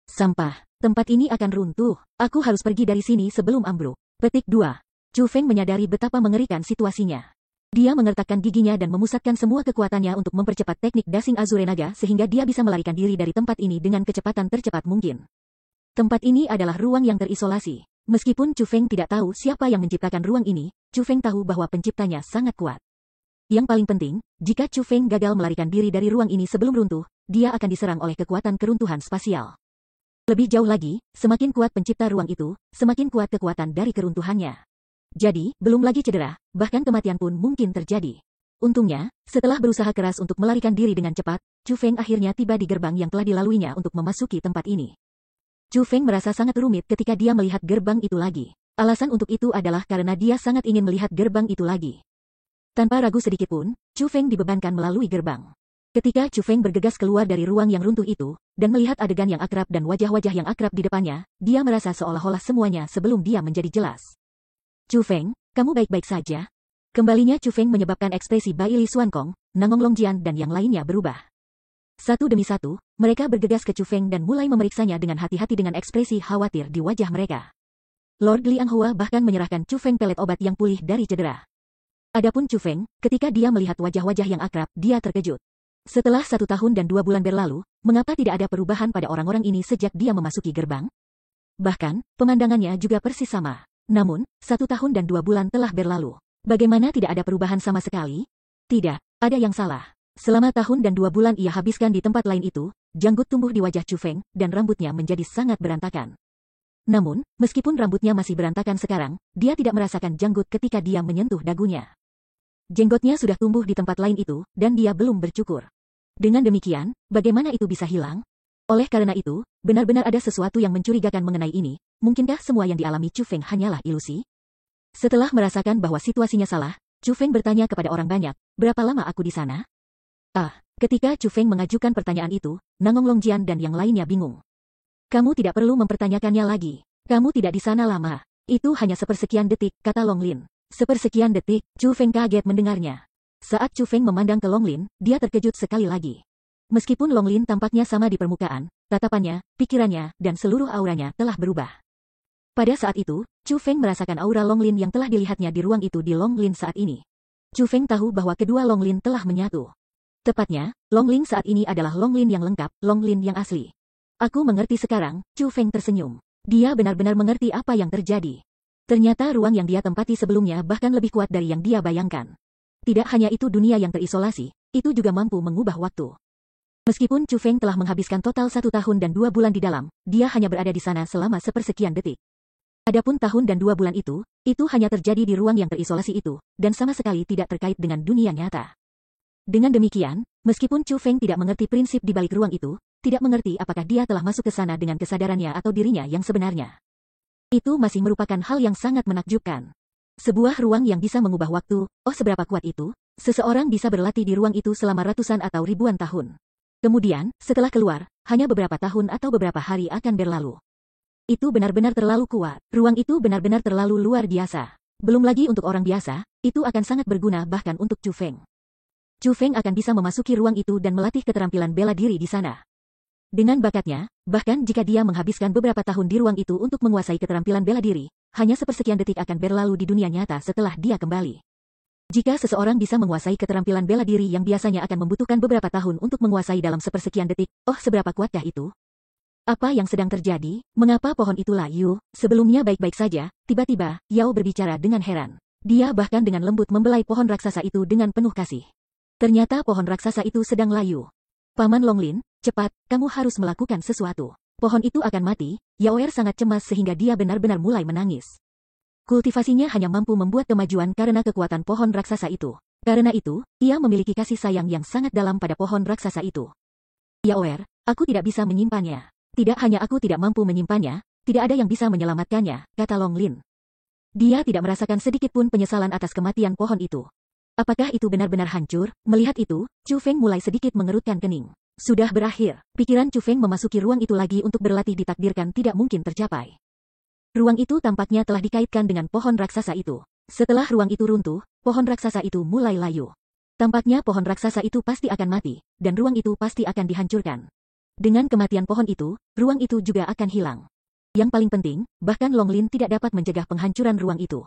[SPEAKER 1] Sampah, tempat ini akan runtuh. Aku harus pergi dari sini sebelum ambruk. Petik 2. Chu Feng menyadari betapa mengerikan situasinya. Dia mengertakkan giginya dan memusatkan semua kekuatannya untuk mempercepat teknik Dashing Azure Naga sehingga dia bisa melarikan diri dari tempat ini dengan kecepatan tercepat mungkin. Tempat ini adalah ruang yang terisolasi. Meskipun Chu Feng tidak tahu siapa yang menciptakan ruang ini, Chu Feng tahu bahwa penciptanya sangat kuat. Yang paling penting, jika Chu Feng gagal melarikan diri dari ruang ini sebelum runtuh, dia akan diserang oleh kekuatan keruntuhan spasial. Lebih jauh lagi, semakin kuat pencipta ruang itu, semakin kuat kekuatan dari keruntuhannya. Jadi, belum lagi cedera, bahkan kematian pun mungkin terjadi. Untungnya, setelah berusaha keras untuk melarikan diri dengan cepat, Chu Feng akhirnya tiba di gerbang yang telah dilaluinya untuk memasuki tempat ini. Chu Feng merasa sangat rumit ketika dia melihat gerbang itu lagi. Alasan untuk itu adalah karena dia sangat ingin melihat gerbang itu lagi. Tanpa ragu sedikit pun, Chu Feng dibebankan melalui gerbang. Ketika Chu Feng bergegas keluar dari ruang yang runtuh itu, dan melihat adegan yang akrab dan wajah-wajah yang akrab di depannya, dia merasa seolah-olah semuanya sebelum dia menjadi jelas. Chu Feng, kamu baik-baik saja? Kembalinya Chu Feng menyebabkan ekspresi Bai Li Xuankong, Nangong Longjian dan yang lainnya berubah. Satu demi satu, mereka bergegas ke Chu Feng dan mulai memeriksanya dengan hati-hati dengan ekspresi khawatir di wajah mereka. Lord Liang Hua bahkan menyerahkan Chu Feng pelet obat yang pulih dari cedera. Adapun Chu Feng, ketika dia melihat wajah-wajah yang akrab, dia terkejut. Setelah 1 tahun dan 2 bulan berlalu, mengapa tidak ada perubahan pada orang-orang ini sejak dia memasuki gerbang? Bahkan, pemandangannya juga persis sama. Namun, 1 tahun dan 2 bulan telah berlalu. Bagaimana tidak ada perubahan sama sekali? Tidak, ada yang salah. Selama tahun dan 2 bulan ia habiskan di tempat lain itu, janggut tumbuh di wajah Chu Feng, dan rambutnya menjadi sangat berantakan. Namun, meskipun rambutnya masih berantakan sekarang, dia tidak merasakan janggut ketika dia menyentuh dagunya. Jenggotnya sudah tumbuh di tempat lain itu, dan dia belum bercukur. Dengan demikian, bagaimana itu bisa hilang? Oleh karena itu, benar-benar ada sesuatu yang mencurigakan mengenai ini. Mungkinkah semua yang dialami Chu Feng hanyalah ilusi? Setelah merasakan bahwa situasinya salah, Chu Feng bertanya kepada orang banyak, berapa lama aku di sana? Ketika Chu Feng mengajukan pertanyaan itu, Nangong Longjian dan yang lainnya bingung. Kamu tidak perlu mempertanyakannya lagi. Kamu tidak di sana lama. Itu hanya sepersekian detik, kata Long Lin. Sepersekian detik, Chu Feng kaget mendengarnya. Saat Chu Feng memandang ke Long Lin, dia terkejut sekali lagi. Meskipun Long Lin tampaknya sama di permukaan, tatapannya, pikirannya, dan seluruh auranya telah berubah. Pada saat itu, Chu Feng merasakan aura Long Lin yang telah dilihatnya di ruang itu di Long Lin saat ini. Chu Feng tahu bahwa kedua Long Lin telah menyatu. Tepatnya, Long Lin saat ini adalah Long Lin yang lengkap, Long Lin yang asli. Aku mengerti sekarang, Chu Feng tersenyum. Dia benar-benar mengerti apa yang terjadi. Ternyata ruang yang dia tempati sebelumnya bahkan lebih kuat dari yang dia bayangkan. Tidak hanya itu, dunia yang terisolasi, itu juga mampu mengubah waktu. Meskipun Chu Feng telah menghabiskan total 1 tahun dan 2 bulan di dalam, dia hanya berada di sana selama sepersekian detik. Adapun tahun dan 2 bulan itu hanya terjadi di ruang yang terisolasi itu, dan sama sekali tidak terkait dengan dunia nyata. Dengan demikian, meskipun Chu Feng tidak mengerti prinsip di balik ruang itu, tidak mengerti apakah dia telah masuk ke sana dengan kesadarannya atau dirinya yang sebenarnya. Itu masih merupakan hal yang sangat menakjubkan. Sebuah ruang yang bisa mengubah waktu, seberapa kuat itu? Seseorang bisa berlatih di ruang itu selama ratusan atau ribuan tahun. Kemudian, setelah keluar, hanya beberapa tahun atau beberapa hari akan berlalu. Itu benar-benar terlalu kuat. Ruang itu benar-benar terlalu luar biasa. Belum lagi untuk orang biasa, itu akan sangat berguna bahkan untuk Chu Feng. Chu Feng akan bisa memasuki ruang itu dan melatih keterampilan bela diri di sana. Dengan bakatnya, bahkan jika dia menghabiskan beberapa tahun di ruang itu untuk menguasai keterampilan bela diri, hanya sepersekian detik akan berlalu di dunia nyata setelah dia kembali. Jika seseorang bisa menguasai keterampilan bela diri yang biasanya akan membutuhkan beberapa tahun untuk menguasai dalam sepersekian detik, seberapa kuatkah itu? Apa yang sedang terjadi? Mengapa pohon itu layu? Sebelumnya baik-baik saja, tiba-tiba, Yao berbicara dengan heran. Dia bahkan dengan lembut membelai pohon raksasa itu dengan penuh kasih. Ternyata pohon raksasa itu sedang layu. Paman Long Lin, cepat, kamu harus melakukan sesuatu. Pohon itu akan mati. Yaoer sangat cemas sehingga dia benar-benar mulai menangis. Kultivasinya hanya mampu membuat kemajuan karena kekuatan pohon raksasa itu. Karena itu, ia memiliki kasih sayang yang sangat dalam pada pohon raksasa itu. Yaoer, aku tidak bisa menyimpannya. Tidak hanya aku tidak mampu menyimpannya, tidak ada yang bisa menyelamatkannya, kata Long Lin. Dia tidak merasakan sedikit pun penyesalan atas kematian pohon itu. Apakah itu benar-benar hancur? Melihat itu, Chu Feng mulai sedikit mengerutkan kening. Sudah berakhir. Pikiran Chu Feng memasuki ruang itu lagi untuk berlatih ditakdirkan tidak mungkin tercapai. Ruang itu tampaknya telah dikaitkan dengan pohon raksasa itu. Setelah ruang itu runtuh, pohon raksasa itu mulai layu. Tampaknya pohon raksasa itu pasti akan mati, dan ruang itu pasti akan dihancurkan. Dengan kematian pohon itu, ruang itu juga akan hilang. Yang paling penting, bahkan Long Lin tidak dapat mencegah penghancuran ruang itu.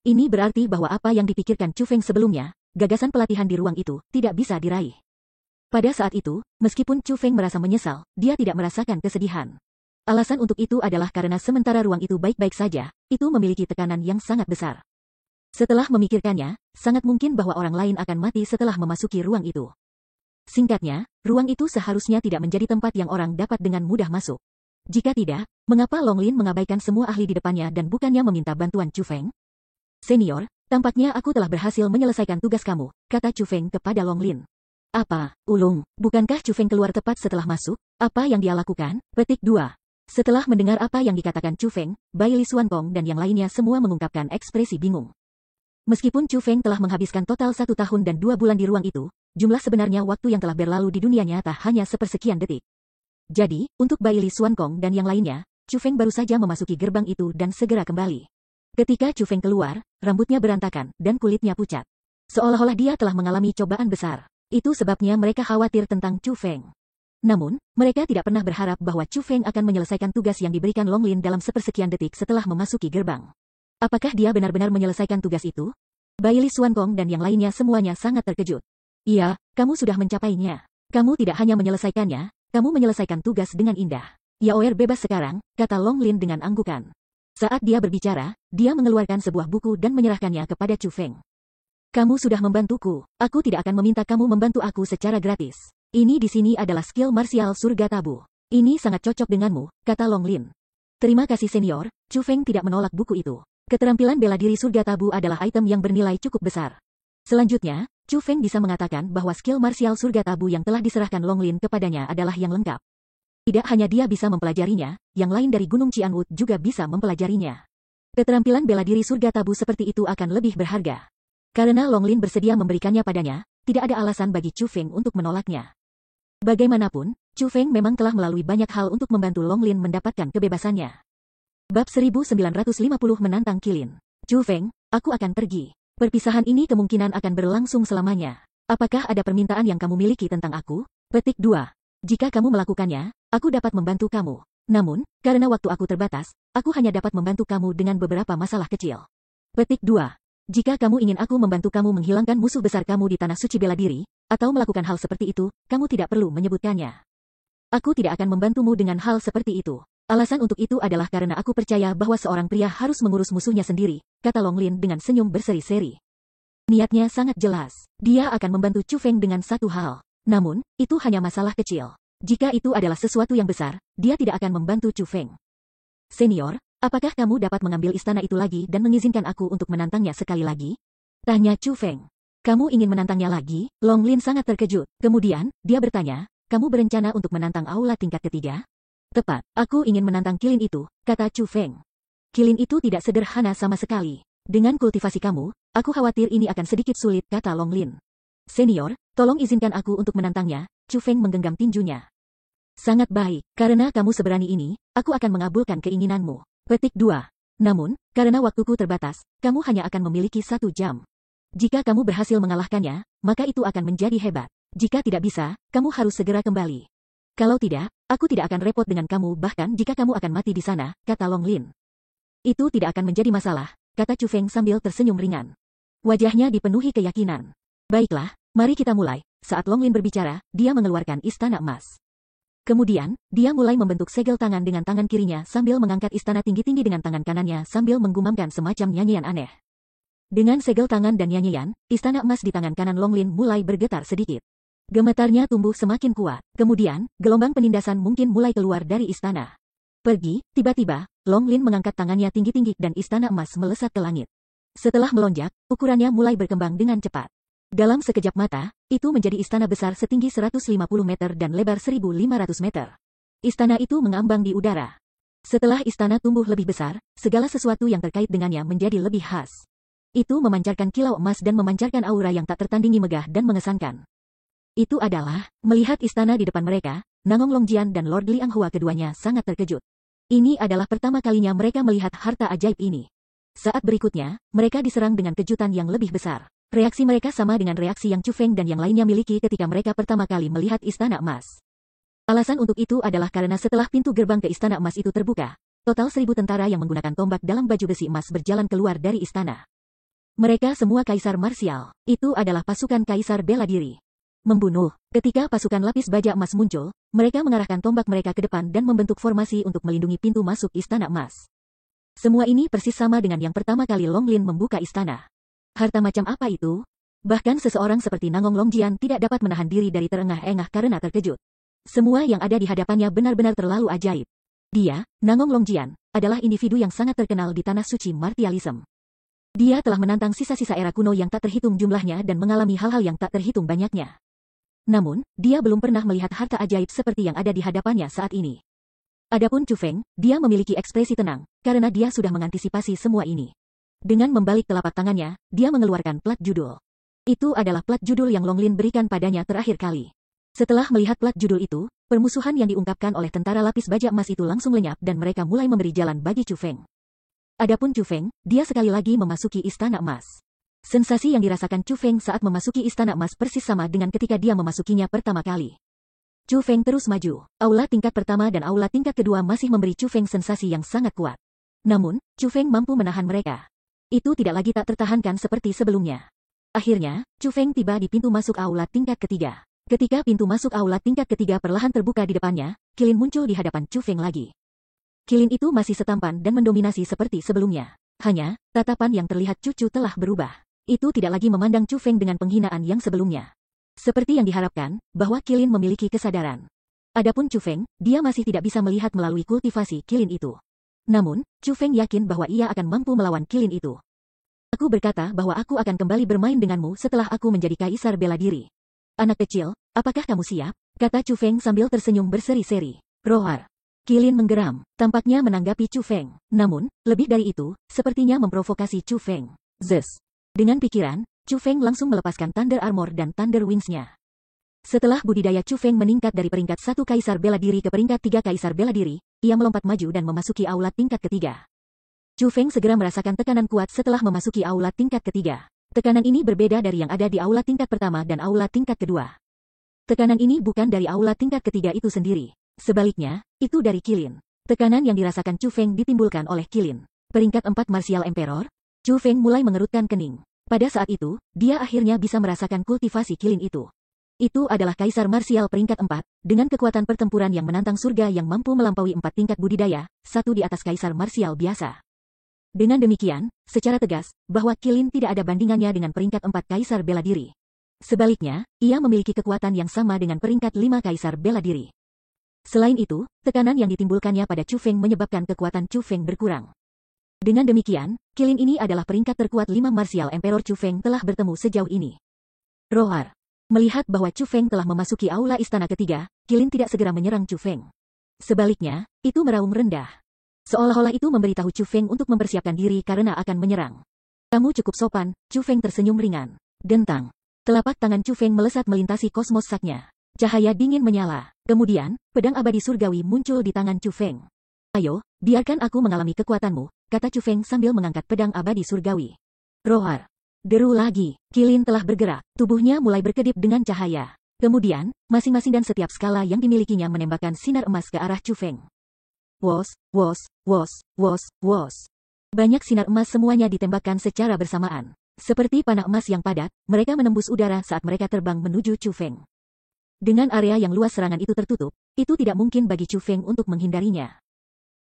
[SPEAKER 1] Ini berarti bahwa apa yang dipikirkan Chu Feng sebelumnya, gagasan pelatihan di ruang itu, tidak bisa diraih. Pada saat itu, meskipun Chu Feng merasa menyesal, dia tidak merasakan kesedihan. Alasan untuk itu adalah karena sementara ruang itu baik-baik saja, itu memiliki tekanan yang sangat besar. Setelah memikirkannya, sangat mungkin bahwa orang lain akan mati setelah memasuki ruang itu. Singkatnya, ruang itu seharusnya tidak menjadi tempat yang orang dapat dengan mudah masuk. Jika tidak, mengapa Long Lin mengabaikan semua ahli di depannya dan bukannya meminta bantuan Chu Feng? Senior, tampaknya aku telah berhasil menyelesaikan tugas kamu, kata Chu Feng kepada Long Lin. Apa, ulung, bukankah Chu Feng keluar tepat setelah masuk? Apa yang dia lakukan? Petik 2. Setelah mendengar apa yang dikatakan Chu Feng, Bai Li Xuankong dan yang lainnya semua mengungkapkan ekspresi bingung. Meskipun Chu Feng telah menghabiskan total 1 tahun dan 2 bulan di ruang itu, jumlah sebenarnya waktu yang telah berlalu di dunia nyata hanya sepersekian detik. Jadi, untuk Bai Li Xuankong dan yang lainnya, Chu Feng baru saja memasuki gerbang itu dan segera kembali. Ketika Chu Feng keluar, rambutnya berantakan dan kulitnya pucat. Seolah-olah dia telah mengalami cobaan besar. Itu sebabnya mereka khawatir tentang Chu Feng. Namun, mereka tidak pernah berharap bahwa Chu Feng akan menyelesaikan tugas yang diberikan Long Lin dalam sepersekian detik setelah memasuki gerbang. Apakah dia benar-benar menyelesaikan tugas itu? Bai Li Xuankong dan yang lainnya semuanya sangat terkejut. Iya, kamu sudah mencapainya. Kamu tidak hanya menyelesaikannya, kamu menyelesaikan tugas dengan indah. Yaoer bebas sekarang, kata Long Lin dengan anggukan. Saat dia berbicara, dia mengeluarkan sebuah buku dan menyerahkannya kepada Chu Feng. Kamu sudah membantuku. Aku tidak akan meminta kamu membantu aku secara gratis. Ini di sini adalah skill martial surga tabu. Ini sangat cocok denganmu, kata Long Lin. Terima kasih senior, Chu Feng tidak menolak buku itu. Keterampilan bela diri surga tabu adalah item yang bernilai cukup besar. Selanjutnya, Chu Feng bisa mengatakan bahwa skill martial surga tabu yang telah diserahkan Long Lin kepadanya adalah yang lengkap. Tidak hanya dia bisa mempelajarinya, yang lain dari Gunung Qianwood juga bisa mempelajarinya. Keterampilan bela diri surga tabu seperti itu akan lebih berharga. Karena Long Lin bersedia memberikannya padanya, tidak ada alasan bagi Chu Feng untuk menolaknya. Bagaimanapun, Chu Feng memang telah melalui banyak hal untuk membantu Long Lin mendapatkan kebebasannya. Bab 1950 menantang Qilin. Chu Feng, aku akan pergi. Perpisahan ini kemungkinan akan berlangsung selamanya. Apakah ada permintaan yang kamu miliki tentang aku? Petik 2. Jika kamu melakukannya, aku dapat membantu kamu. Namun, karena waktu aku terbatas, aku hanya dapat membantu kamu dengan beberapa masalah kecil. Petik 2. Jika kamu ingin aku membantu kamu menghilangkan musuh besar kamu di tanah suci bela diri, atau melakukan hal seperti itu, kamu tidak perlu menyebutkannya. Aku tidak akan membantumu dengan hal seperti itu. Alasan untuk itu adalah karena aku percaya bahwa seorang pria harus mengurus musuhnya sendiri, kata Long Lin dengan senyum berseri-seri. Niatnya sangat jelas. Dia akan membantu Chu Feng dengan satu hal. Namun, itu hanya masalah kecil. Jika itu adalah sesuatu yang besar, dia tidak akan membantu Chu Feng. Senior, apakah kamu dapat mengambil istana itu lagi dan mengizinkan aku untuk menantangnya sekali lagi? Tanya Chu Feng. Kamu ingin menantangnya lagi? Long Lin sangat terkejut. Kemudian, dia bertanya, kamu berencana untuk menantang aula tingkat ketiga? Tepat, aku ingin menantang Qilin itu, kata Chu Feng. Qilin itu tidak sederhana sama sekali. Dengan kultivasi kamu, aku khawatir ini akan sedikit sulit, kata Long Lin. Senior, tolong izinkan aku untuk menantangnya, Chu Feng menggenggam tinjunya. Sangat baik, karena kamu seberani ini, aku akan mengabulkan keinginanmu. Petik 2. Namun, karena waktuku terbatas, kamu hanya akan memiliki 1 jam. Jika kamu berhasil mengalahkannya, maka itu akan menjadi hebat. Jika tidak bisa, kamu harus segera kembali. Kalau tidak, aku tidak akan repot dengan kamu bahkan jika kamu akan mati di sana, kata Long Lin. Itu tidak akan menjadi masalah, kata Chu Feng sambil tersenyum ringan. Wajahnya dipenuhi keyakinan. Baiklah, mari kita mulai. Saat Long Lin berbicara, dia mengeluarkan istana emas. Kemudian, dia mulai membentuk segel tangan dengan tangan kirinya sambil mengangkat istana tinggi-tinggi dengan tangan kanannya sambil menggumamkan semacam nyanyian aneh. Dengan segel tangan dan nyanyian, istana emas di tangan kanan Long Lin mulai bergetar sedikit. Gemetarnya tumbuh semakin kuat. Kemudian, gelombang penindasan mungkin mulai keluar dari istana. Pergi, tiba-tiba, Long Lin mengangkat tangannya tinggi-tinggi dan istana emas melesat ke langit. Setelah melonjak, ukurannya mulai berkembang dengan cepat. Dalam sekejap mata, itu menjadi istana besar setinggi 150 meter dan lebar 1.500 meter. Istana itu mengambang di udara. Setelah istana tumbuh lebih besar, segala sesuatu yang terkait dengannya menjadi lebih khas. Itu memancarkan kilau emas dan memancarkan aura yang tak tertandingi megah dan mengesankan. Itu adalah, melihat istana di depan mereka, Nangong Longjian dan Lord Liang Hua keduanya sangat terkejut. Ini adalah pertama kalinya mereka melihat harta ajaib ini. Saat berikutnya, mereka diserang dengan kejutan yang lebih besar. Reaksi mereka sama dengan reaksi yang Chu Feng dan yang lainnya miliki ketika mereka pertama kali melihat istana emas. Alasan untuk itu adalah karena setelah pintu gerbang ke istana emas itu terbuka, total 1.000 tentara yang menggunakan tombak dalam baju besi emas berjalan keluar dari istana. Mereka semua kaisar marsial. Itu adalah pasukan kaisar bela diri. Membunuh. Ketika pasukan lapis baja emas muncul, mereka mengarahkan tombak mereka ke depan dan membentuk formasi untuk melindungi pintu masuk istana emas. Semua ini persis sama dengan yang pertama kali Long Lin membuka istana. Harta macam apa itu? Bahkan seseorang seperti Nangong Longjian tidak dapat menahan diri dari terengah-engah karena terkejut. Semua yang ada di hadapannya benar-benar terlalu ajaib. Dia, Nangong Longjian, adalah individu yang sangat terkenal di tanah suci martialism. Dia telah menantang sisa-sisa era kuno yang tak terhitung jumlahnya dan mengalami hal-hal yang tak terhitung banyaknya. Namun, dia belum pernah melihat harta ajaib seperti yang ada di hadapannya saat ini. Adapun Chu Feng, dia memiliki ekspresi tenang, karena dia sudah mengantisipasi semua ini. Dengan membalik telapak tangannya, dia mengeluarkan plat judul. Itu adalah plat judul yang Long Lin berikan padanya terakhir kali. Setelah melihat plat judul itu, permusuhan yang diungkapkan oleh tentara lapis baja emas itu langsung lenyap dan mereka mulai memberi jalan bagi Chu Feng. Adapun Chu Feng, dia sekali lagi memasuki Istana Emas. Sensasi yang dirasakan Chu Feng saat memasuki Istana Emas persis sama dengan ketika dia memasukinya pertama kali. Chu Feng terus maju. Aula tingkat pertama dan aula tingkat kedua masih memberi Chu Feng sensasi yang sangat kuat. Namun, Chu Feng mampu menahan mereka. Itu tidak lagi tak tertahankan seperti sebelumnya. Akhirnya, Chu Feng tiba di pintu masuk aula tingkat ketiga. Ketika pintu masuk aula tingkat ketiga perlahan terbuka di depannya, Qilin muncul di hadapan Chu Feng lagi. Qilin itu masih setampan dan mendominasi seperti sebelumnya. Hanya, tatapan yang terlihat cucu telah berubah. Itu tidak lagi memandang Chu Feng dengan penghinaan yang sebelumnya. Seperti yang diharapkan, bahwa Qilin memiliki kesadaran. Adapun Chu Feng, dia masih tidak bisa melihat melalui kultivasi Qilin itu. Namun, Chu Feng yakin bahwa ia akan mampu melawan Qilin itu. Aku berkata bahwa aku akan kembali bermain denganmu setelah aku menjadi kaisar bela diri. Anak kecil, apakah kamu siap? Kata Chu Feng sambil tersenyum berseri-seri. Roar. Qilin menggeram, tampaknya menanggapi Chu Feng. Namun, lebih dari itu, sepertinya memprovokasi Chu Feng. Zes. Dengan pikiran, Chu Feng langsung melepaskan Thunder Armor dan Thunder Wings-nya. Setelah budidaya Chu Feng meningkat dari peringkat 1 kaisar bela diri ke peringkat 3 kaisar bela diri, ia melompat maju dan memasuki aula tingkat ketiga. Chu Feng segera merasakan tekanan kuat setelah memasuki aula tingkat ketiga. Tekanan ini berbeda dari yang ada di aula tingkat pertama dan aula tingkat kedua. Tekanan ini bukan dari aula tingkat ketiga itu sendiri. Sebaliknya, itu dari Qilin. Tekanan yang dirasakan Chu Feng ditimbulkan oleh Qilin. Peringkat 4 Martial Emperor, Chu Feng mulai mengerutkan kening. Pada saat itu, dia akhirnya bisa merasakan kultivasi Qilin itu. Itu adalah kaisar marsial peringkat 4, dengan kekuatan pertempuran yang menantang surga yang mampu melampaui 4 tingkat budidaya, satu di atas kaisar marsial biasa. Dengan demikian, secara tegas, bahwa Qilin tidak ada bandingannya dengan peringkat 4 kaisar bela diri. Sebaliknya, ia memiliki kekuatan yang sama dengan peringkat 5 kaisar bela diri. Selain itu, tekanan yang ditimbulkannya pada Chu Feng menyebabkan kekuatan Chu Feng berkurang. Dengan demikian, Qilin ini adalah peringkat terkuat 5 Martial Emperor Chu Feng telah bertemu sejauh ini. Roar. Melihat bahwa Chu Feng telah memasuki aula istana ketiga, Qilin tidak segera menyerang Chu Feng. Sebaliknya, itu meraung rendah. Seolah-olah itu memberitahu Chu Feng untuk mempersiapkan diri karena akan menyerang. Kamu cukup sopan, Chu Feng tersenyum ringan. Dentang. Telapak tangan Chu Feng melesat melintasi kosmos saknya. Cahaya dingin menyala. Kemudian, pedang abadi surgawi muncul di tangan Chu Feng. Ayo, biarkan aku mengalami kekuatanmu, kata Chu Feng sambil mengangkat pedang abadi surgawi. Roar. Deru lagi. Qilin telah bergerak. Tubuhnya mulai berkedip dengan cahaya. Kemudian, masing-masing dan setiap skala yang dimilikinya menembakkan sinar emas ke arah Chu Feng. Wos, wos, wos, wos, wos. Banyak sinar emas semuanya ditembakkan secara bersamaan. Seperti panah emas yang padat, mereka menembus udara saat mereka terbang menuju Chu Feng. Dengan area yang luas serangan itu tertutup, itu tidak mungkin bagi Chu Feng untuk menghindarinya.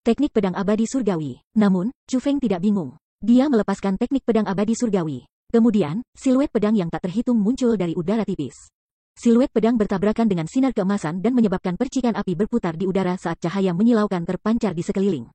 [SPEAKER 1] Teknik pedang abadi surgawi. Namun, Chu Feng tidak bingung. Dia melepaskan teknik pedang abadi surgawi. Kemudian, siluet pedang yang tak terhitung muncul dari udara tipis. Siluet pedang bertabrakan dengan sinar keemasan dan menyebabkan percikan api berputar di udara saat cahaya menyilaukan terpancar di sekeliling.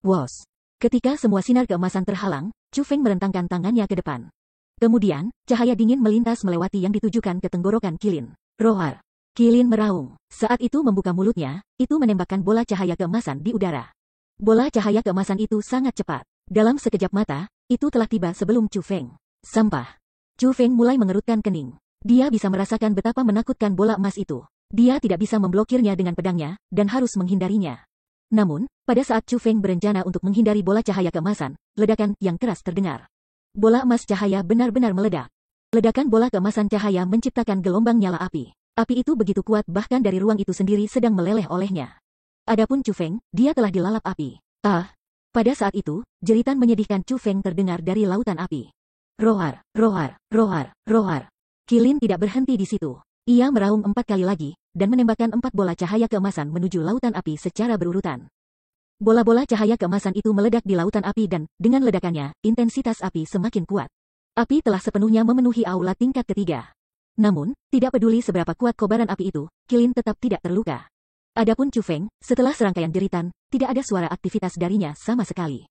[SPEAKER 1] Wos. Ketika semua sinar keemasan terhalang, Chu Feng merentangkan tangannya ke depan. Kemudian, cahaya dingin melintas melewati yang ditujukan ke tenggorokan Qilin. Roar. Qilin meraung. Saat itu membuka mulutnya, itu menembakkan bola cahaya keemasan di udara. Bola cahaya keemasan itu sangat cepat. Dalam sekejap mata, itu telah tiba sebelum Chu Feng. Sampah. Chu Feng mulai mengerutkan kening. Dia bisa merasakan betapa menakutkan bola emas itu. Dia tidak bisa memblokirnya dengan pedangnya, dan harus menghindarinya. Namun, pada saat Chu Feng berencana untuk menghindari bola cahaya keemasan, ledakan yang keras terdengar. Bola emas cahaya benar-benar meledak. Ledakan bola keemasan cahaya menciptakan gelombang nyala api. Api itu begitu kuat bahkan dari ruang itu sendiri sedang meleleh olehnya. Adapun Chu Feng, dia telah dilalap api. Pada saat itu, jeritan menyedihkan Chu Feng terdengar dari lautan api. Roar, roar, roar, roar. Qilin tidak berhenti di situ. Ia meraung 4 kali lagi, dan menembakkan 4 bola cahaya keemasan menuju lautan api secara berurutan. Bola-bola cahaya keemasan itu meledak di lautan api dan, dengan ledakannya, intensitas api semakin kuat. Api telah sepenuhnya memenuhi aula tingkat ketiga. Namun, tidak peduli seberapa kuat kobaran api itu, Qilin tetap tidak terluka. Adapun Chu Feng, setelah serangkaian jeritan, tidak ada suara aktivitas darinya sama sekali.